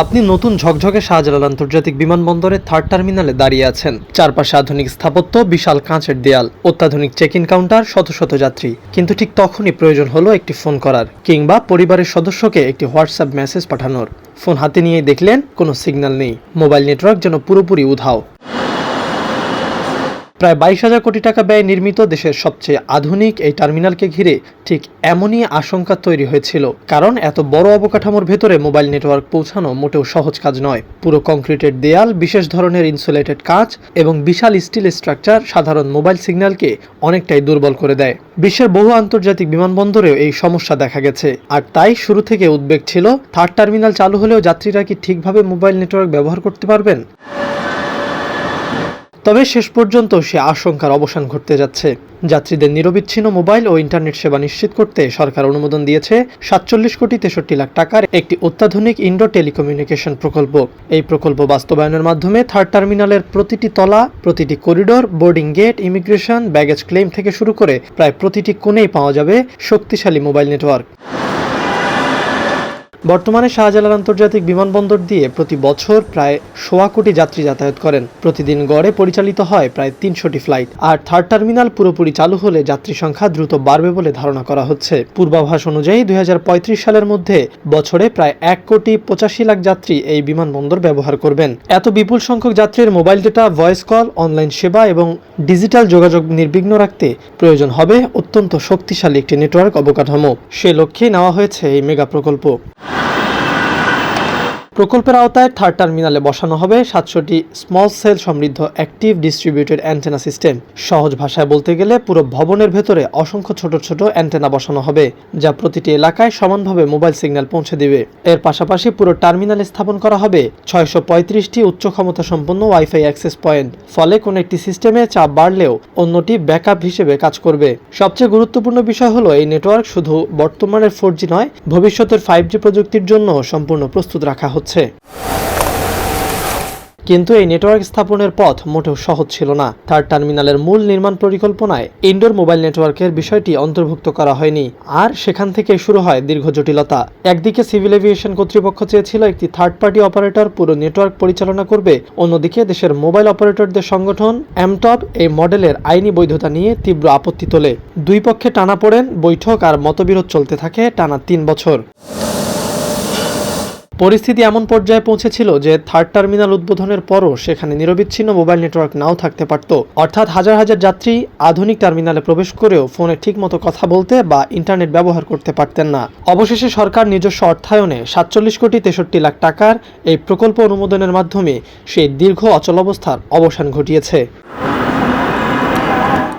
আপনি নতুন ঝকঝকে শাহজালাল আন্তর্জাতিক বিমানবন্দরে থার্ড টার্মিনালে দাঁড়িয়ে আছেন। চারপাশে আধুনিক স্থাপত্য, বিশাল কাঁচের দেয়াল, অত্যাধুনিক চেক ইন কাউন্টার, শত শত যাত্রী। কিন্তু ঠিক তখনই প্রয়োজন হলো একটি ফোন করার, কিংবা পরিবারের সদস্যকে একটি হোয়াটসঅ্যাপ মেসেজ পাঠানোর। ফোন হাতে নিয়েই দেখলেন কোনো সিগন্যাল নেই, মোবাইল নেটওয়ার্ক যেন পুরোপুরি উধাও। প্রায় 22,000 কোটি টাকা ব্যয়ে নির্মিত দেশের সবচেয়ে আধুনিক এই টার্মিনালকে ঘিরে ঠিক এমনই আশঙ্কা তৈরি হয়েছিল। কারণ এত বড় অবকাঠামোর ভেতরে মোবাইল নেটওয়ার্ক পৌঁছানো মোটেও সহজ কাজ নয়। পুরো কংক্রিটের দেয়াল, বিশেষ ধরনের ইনসুলেটেড কাঁচ এবং বিশাল স্টিল স্ট্রাকচার সাধারণ মোবাইল সিগন্যালকে অনেকটাই দুর্বল করে দেয়। বিশ্বের বহু আন্তর্জাতিক বিমানবন্দরেও এই সমস্যা দেখা গেছে। আর তাই শুরু থেকে উদ্বেগ ছিল, থার্ড টার্মিনাল চালু হলেও যাত্রীরা কি ঠিকভাবে মোবাইল নেটওয়ার্ক ব্যবহার করতে পারবেন। তবে শেষ পর্যন্ত সে আশঙ্কার অবসান ঘটতে যাচ্ছে। যাত্রীদের নিরবিচ্ছিন্ন মোবাইল ও ইন্টারনেট সেবা নিশ্চিত করতে সরকার অনুমোদন দিয়েছে 47 কোটি 63 লাখ টাকার একটি অত্যাধুনিক ইনডোর টেলিকমিউনিকেশন প্রকল্প। এই প্রকল্প বাস্তবায়নের মাধ্যমে থার্ড টার্মিনালের প্রতিটি তলা, প্রতিটি corridor, boarding gate, immigration, baggage claim থেকে শুরু করে প্রায় প্রতিটি কোণেই পাওয়া যাবে শক্তিশালী মোবাইল নেটওয়ার্ক। বর্তমানে শাহজালাল আন্তর্জাতিক বিমানবন্দর দিয়ে প্রতি বছর প্রায় 1.25 কোটি যাত্রী যাতায়াত করেন। প্রতিদিন গড়ে পরিচালিত হয় প্রায় 300টি ফ্লাইট। আর থার্ড টার্মিনাল পুরোপুরি চালু হলে যাত্রী সংখ্যা দ্রুত বাড়বে বলে ধারণা করা হচ্ছে। পূর্বাভাস অনুযায়ী 2035 সালের মধ্যে বছরে প্রায় 1,85 লাখ যাত্রী এই বিমানবন্দর ব্যবহার করবেন। এত বিপুল সংখ্যক যাত্রীর mobile data, voice call, online সেবা এবং ডিজিটাল যোগাযোগ নির্বিঘ্ন রাখতে প্রয়োজন হবে অত্যন্ত শক্তিশালী একটি নেটওয়ার্ক অবকাঠামো। সে লক্ষ্যে নেওয়া হয়েছে এই মেগা প্রকল্প। প্রকল্পের আওতায় থার্ড টার্মিনালে বসানো হবে 700টি স্মল সেল সমৃদ্ধ অ্যাক্টিভ ডিস্ট্রিবিউটেড অ্যান্টেনা সিস্টেম। সহজ ভাষায় বলতে গেলে পুরো ভবনের ভেতরে অসংখ্য ছোট ছোট অ্যান্টেনা বসানো হবে, যা প্রতিটি এলাকায় সমানভাবে মোবাইল সিগন্যাল পৌঁছে দিবে। এর পাশাপাশি পুরো টার্মিনালে স্থাপন করা হবে 635টি উচ্চ ক্ষমতা সম্পন্ন ওয়াইফাই অ্যাক্সেস পয়েন্ট। ফলে কোনো একটি সিস্টেমে চাপ বাড়লেও অন্যটি ব্যাকআপ হিসেবে কাজ করবে। সবচেয়ে গুরুত্বপূর্ণ বিষয় হলো, এই নেটওয়ার্ক শুধু বর্তমানের 4G নয়, ভবিষ্যতের 5G প্রযুক্তির জন্য সম্পূর্ণ প্রস্তুত রাখা হচ্ছে। কিন্তু এই নেটওয়ার্ক স্থাপনের পথ মোটেও সহজ ছিল না। থার্ড টার্মিনালের মূল নির্মাণ পরিকল্পনায় ইনডোর মোবাইল নেটওয়ার্কের বিষয়টি অন্তর্ভুক্ত করা হয়নি। আর সেখান থেকে শুরু হয় দীর্ঘ জটিলতা। একদিকে সিভিল এভিয়েশন কর্তৃপক্ষ চেয়েছিল একটি থার্ড পার্টি অপারেটর পুরো নেটওয়ার্ক পরিচালনা করবে, অন্যদিকে দেশের মোবাইল অপারেটরদের সংগঠন এমটব এই মডেলের আইনি বৈধতা নিয়ে তীব্র আপত্তি তোলে। দুই পক্ষে টানাপোড়েন, বৈঠক আর মতবিরোধ চলতে থাকে টানা 3 বছর। পরিস্থিতি এমন পর্যায়ে পৌঁছেছিল যে থার্ড টার্মিনাল উদ্বোধনের পরও সেখানে নিরবিচ্ছিন্ন মোবাইল নেটওয়ার্ক নাও থাকতে পারত। অর্থাৎ হাজার হাজার যাত্রী আধুনিক টার্মিনালে প্রবেশ করেও ফোনে ঠিকমতো কথা বলতে বা ইন্টারনেট ব্যবহার করতে পারতেন না। অবশেষে সরকার নিজস্ব অর্থায়নে 47 কোটি 63 লাখ টাকার এই প্রকল্প অনুমোদনের মাধ্যমে সেই দীর্ঘ অচলাবস্থার অবসান ঘটিয়েছে।